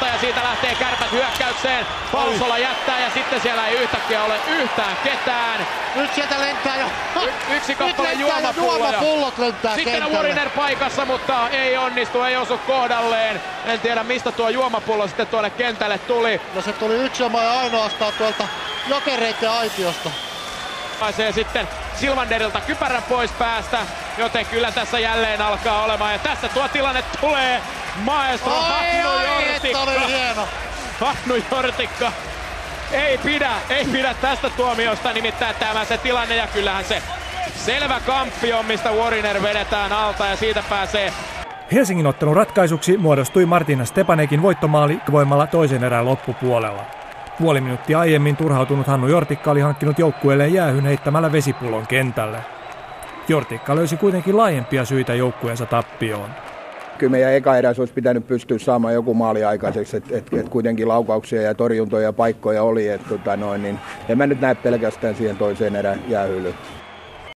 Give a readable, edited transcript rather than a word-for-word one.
alta ja siitä lähtee Kärpät hyökkäykseen. Palsola jättää ja sitten siellä ei yhtäkkiä ole yhtään ketään. Nyt sieltä lentää jo. Yksi kappale juomapulloja. Juomapullot lentää sitten kentälle. Wariner paikassa, mutta ei onnistu, ei osu kohdalleen. En tiedä mistä tuo juomapullo sitten tuonne kentälle tuli. No se tuli yksinomaan ja ainoastaan tuolta Jokereiden aitiosta. Pääsee sitten Silvanderilta kypärän pois päästä, joten kyllä tässä jälleen alkaa olemaan. Ja tässä tuo tilanne tulee. Maestro Hannu Jortikka. Ei pidä tästä tuomiosta, nimittäin tämä se tilanne ja kyllähän se selvä kamppi on, mistä Wariner vedetään alta ja siitä pääsee. Helsingin ottelun ratkaisuksi muodostui Martina Stepanekin voittomaali voimalla toisen erän loppupuolella. Puoli minuuttia aiemmin turhautunut Hannu Jortikka oli hankkinut joukkueelleen jäähyn heittämällä vesipullon kentälle. Jortikka löysi kuitenkin laajempia syitä joukkueensa tappioon. Kyllä meidän eka erässä olisi pitänyt pystyä saamaan joku maali aikaiseksi, että kuitenkin laukauksia ja torjuntoja ja paikkoja oli. En mä nyt näe pelkästään siihen toiseen erään jäähyilyyn.